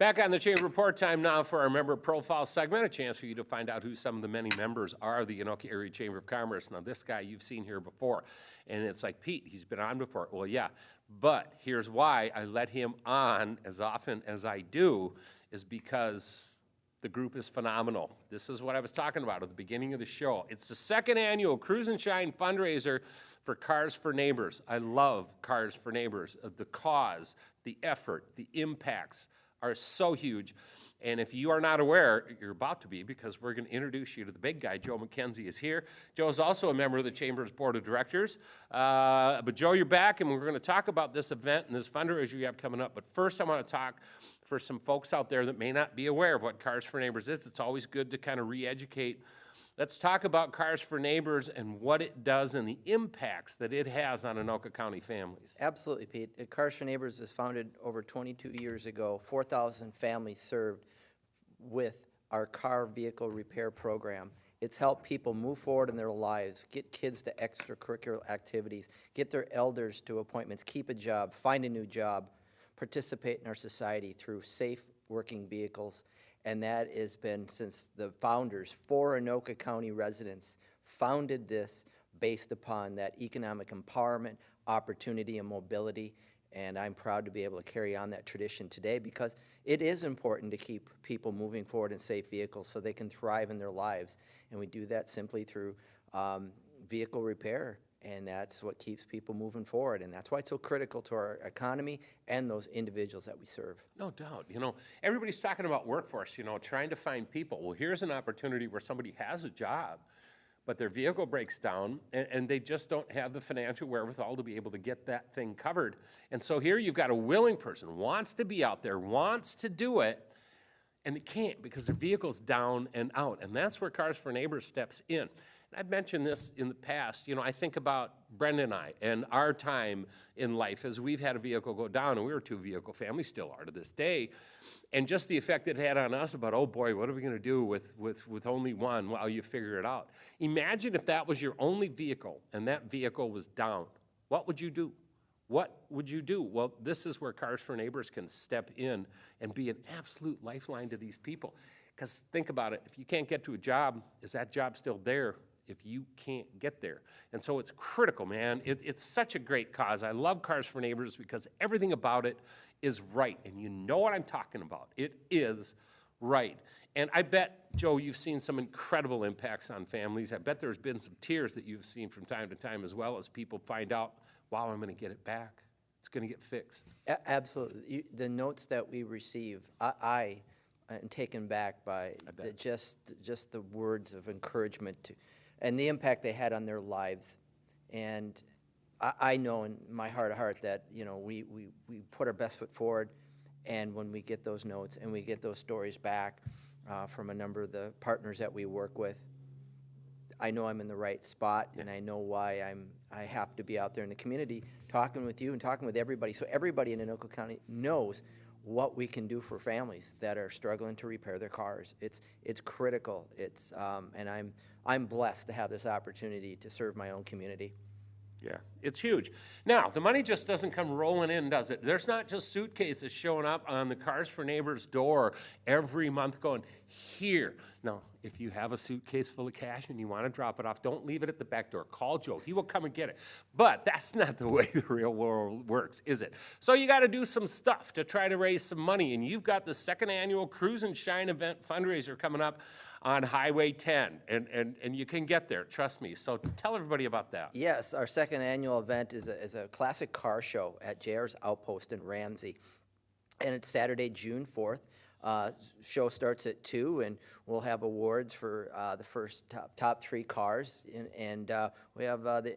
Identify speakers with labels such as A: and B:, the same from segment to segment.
A: Back on the Chamber Report, time now for our member profile segment, a chance for you to find out who some of the many members are of the Anoka Area Chamber of Commerce. Now, this guy you've seen here before, and it's like, Pete, he's been on before. Well, yeah, but here's why I let him on as often as I do, is because the group is phenomenal. This is what I was talking about at the beginning of the show. It's the second annual Cruise and Shine fundraiser for Cars for Neighbors. I love Cars for Neighbors. The cause, the effort, the impacts are so huge. And if you are not aware, you're about to be, because we're going to introduce you to the big guy. Joe McKenzie is here. Joe is also a member of the Chamber's Board of Directors. But Joe, you're back, and we're going to talk about this event and this fundraiser you have coming up. But first, I want to talk for some folks out there that may not be aware of what Cars for Neighbors is. It's always good to kind of re-educate. Let's talk about Cars for Neighbors and what it does and the impacts that it has on Anoka County families.
B: Absolutely, Pete. Cars for Neighbors was founded over 22 years ago. 4,000 families served with our car vehicle repair program. It's helped people move forward in their lives, get kids to extracurricular activities, get their elders to appointments, keep a job, find a new job, participate in our society through safe working vehicles. And that has been since the founders, 4 Anoka County residents founded this based upon that economic empowerment, opportunity, and mobility. And I'm proud to be able to carry on that tradition today, because it is important to keep people moving forward in safe vehicles so they can thrive in their lives. And we do that simply through vehicle repair. And that's what keeps people moving forward. And that's why it's so critical to our economy and those individuals that we serve.
A: No doubt. You know, everybody's talking about workforce, you know, trying to find people. Well, here's an opportunity where somebody has a job, but their vehicle breaks down, and they just don't have the financial wherewithal to be able to get that thing covered. And so here you've got a willing person, wants to be out there, wants to do it, and they can't because their vehicle's down and out. And that's where Cars for Neighbors steps in. I've mentioned this in the past. You know, I think about Brenda and I and our time in life as we've had a vehicle go down, and we were a 2-vehicle family, still are to this day, and just the effect it had on us about, oh boy, what are we going to do with only one while you figure it out? Imagine if that was your only vehicle and that vehicle was down. What would you do? What would you do? Well, this is where Cars for Neighbors can step in and be an absolute lifeline to these people. Because think about it, if you can't get to a job, is that job still there if you can't get there? And so it's critical, man. It's such a great cause. I love Cars for Neighbors because everything about it is right. And you know what I'm talking about. It is right. And I bet, Joe, you've seen some incredible impacts on families. I bet there's been some tears that you've seen from time to time, as well as people find out, wow, I'm going to get it back. It's going to get fixed.
B: Absolutely. The notes that we receive, I am taken back by just the words of encouragement and the impact they had on their lives. And I know in my heart of heart that, you know, we put our best foot forward, and when we get those notes and we get those stories back from a number of the partners that we work with, I know I'm in the right spot, and I know why I have to be out there in the community talking with you and talking with everybody, so everybody in Anoka County knows what we can do for families that are struggling to repair their cars. It's critical. It's and I'm blessed to have this opportunity to serve my own community.
A: Yeah, it's huge. Now, the money just doesn't come rolling in, does it? There's not just suitcases showing up on the Cars for Neighbors door every month going, here. Now, if you have a suitcase full of cash and you want to drop it off, don't leave it at the back door. Call Joe. He will come and get it. But that's not the way the real world works, is it? So you got to do some stuff to try to raise some money, and you've got the second annual Cruise and Shine event fundraiser coming up on Highway 10, and you can get there, trust me. So tell everybody about that.
B: Yes, our second annual event is a classic car show at JR's Outpost in Ramsey, and it's Saturday, June 4th. Show starts at 2, and we'll have awards for the first top 3 cars, and we have the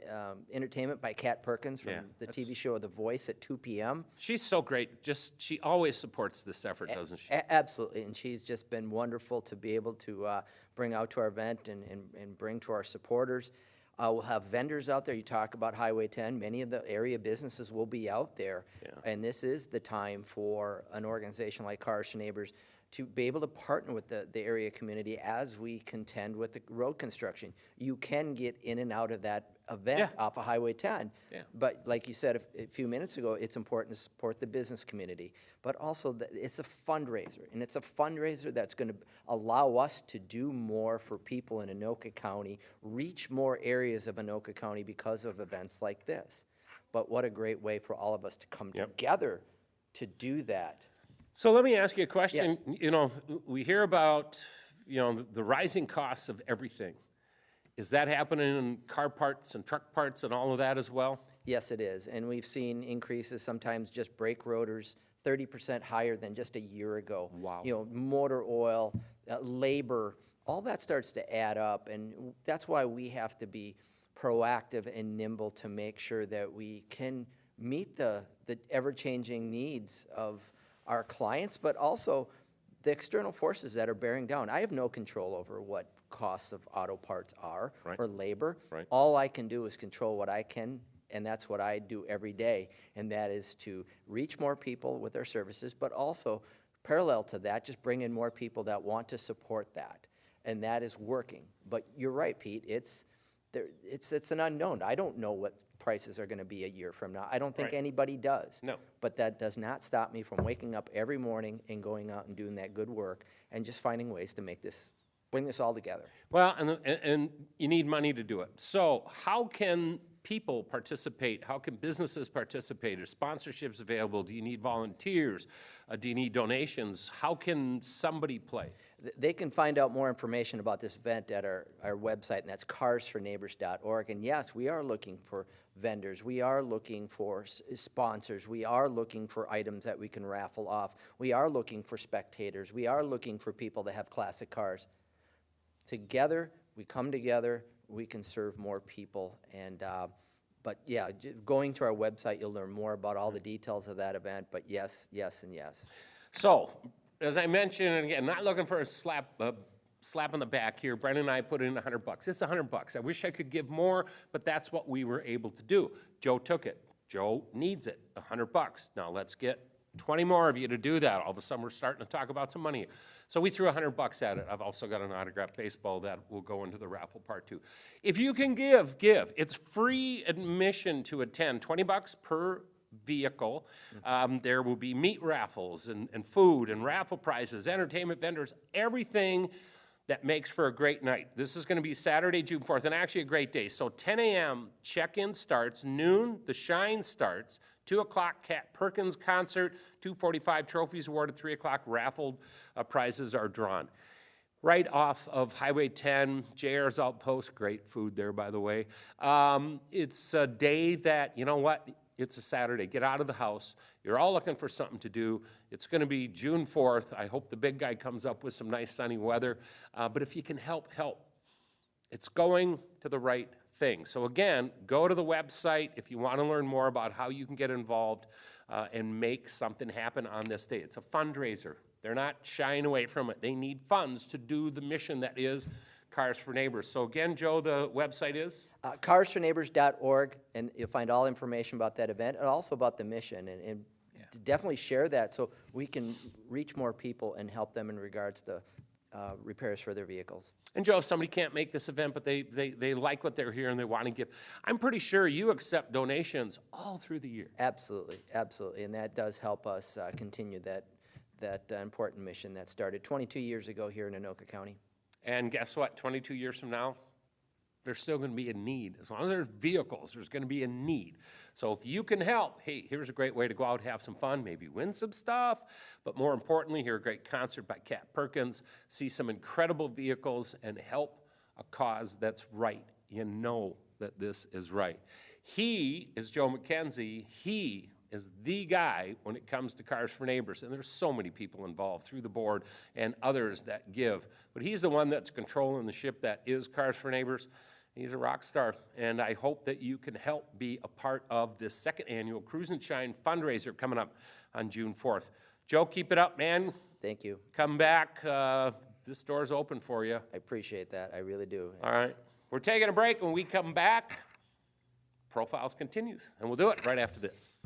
B: entertainment by Kat Perkins from the TV show The Voice at 2 p.m.
A: She's so great. She always supports this effort, doesn't she?
B: Absolutely, and she's just been wonderful to be able to bring out to our event and bring to our supporters. We'll have vendors out there. You talk about Highway 10. Many of the area businesses will be out there. Yeah. And this is the time for an organization like Cars for Neighbors to be able to partner with the area community as we contend with the road construction. You can get in and out of that event off of Highway 10.
A: Yeah.
B: But like you said a few minutes ago, it's important to support the business community. But also, it's a fundraiser, and it's a fundraiser that's going to allow us to do more for people in Anoka County, reach more areas of Anoka County because of events like this. But what a great way for all of us to come together to do that.
A: So let me ask you a question.
B: Yes.
A: You know, we hear about, you know, the rising costs of everything. Is that happening in car parts and truck parts and all of that as well?
B: Yes, it is. And we've seen increases, sometimes just brake rotors, 30% higher than just a year ago.
A: Wow.
B: You know, motor oil, labor, all that starts to add up. And that's why we have to be proactive and nimble to make sure that we can meet the ever-changing needs of our clients, but also the external forces that are bearing down. I have no control over what costs of auto parts are or labor.
A: Right.
B: All I can do is control what I can, and that's what I do every day, and that is to reach more people with our services, but also parallel to that, just bring in more people that want to support that, and that is working. But you're right, Pete, it's an unknown. I don't know what prices are going to be a year from now. I don't think anybody does.
A: No.
B: But that does not stop me from waking up every morning and going out and doing that good work and just finding ways to bring this all together.
A: Well, and you need money to do it. So how can people participate? How can businesses participate? Are sponsorships available? Do you need volunteers? Do you need donations? How can somebody play?
B: They can find out more information about this event at our website, and that's carsforneighbors.org. And yes, we are looking for vendors. We are looking for sponsors. We are looking for items that we can raffle off. We are looking for spectators. We are looking for people that have classic cars. Together, we come together, we can serve more people. And but yeah, going to our website, you'll learn more about all the details of that event. But yes, yes, and yes.
A: So, as I mentioned, and again, not looking for a slap on the back here. Brendan and I put in $100. It's $100. I wish I could give more, but that's what we were able to do. Joe took it. Joe needs it, $100. Now let's get 20 more of you to do that. All of a sudden, we're starting to talk about some money. So we threw $100 at it. I've also got an autographed baseball that will go into the raffle part too. If you can give. It's free admission to attend, $20 per vehicle. There will be meat raffles and food and raffle prizes, entertainment vendors, everything that makes for a great night. This is going to be Saturday, June 4th, and actually a great day. So 10 a.m. check-in starts, noon the shine starts, 2 o'clock Cat Perkins concert, 2:45 trophies awarded, 3 o'clock raffled prizes are drawn. Right off of Highway 10, JR's Outpost, great food there, by the way. It's a day that, you know what, it's a Saturday. Get out of the house. You're all looking for something to do. It's going to be June 4th. I hope the big guy comes up with some nice sunny weather. But if you can help. It's going to the right thing. So again, go to the website if you want to learn more about how you can get involved and make something happen on this day. It's a fundraiser. They're not shying away from it. They need funds to do the mission that is Cars for Neighbors. So again, Joe, the website is?
B: Carsforneighbors.org, and you'll find all information about that event and also about the mission. And definitely share that so we can reach more people and help them in regards to repairs for their vehicles.
A: And Joe, if somebody can't make this event, but they like what they're hearing, they want to give, I'm pretty sure you accept donations all through the year.
B: Absolutely, absolutely. And that does help us continue that important mission that started 22 years ago here in Anoka County.
A: And guess what? 22 years from now, there's still going to be a need. As long as there's vehicles, there's going to be a need. So if you can help, hey, here's a great way to go out and have some fun, maybe win some stuff, but more importantly, hear a great concert by Cat Perkins, see some incredible vehicles, and help a cause that's right. You know that this is right. He is Joe McKenzie. He is the guy when it comes to Cars for Neighbors, and there's so many people involved through the board and others that give, but he's the one that's controlling the ship that is Cars for Neighbors. He's a rock star, and I hope that you can help be a part of this second annual Cruise and Shine fundraiser coming up on June 4th. Joe, keep it up, man.
B: Thank you.
A: Come back. This door's open for you.
B: I appreciate that. I really do.
A: All right. We're taking a break. When we come back, Profiles continues, and we'll do it right after this.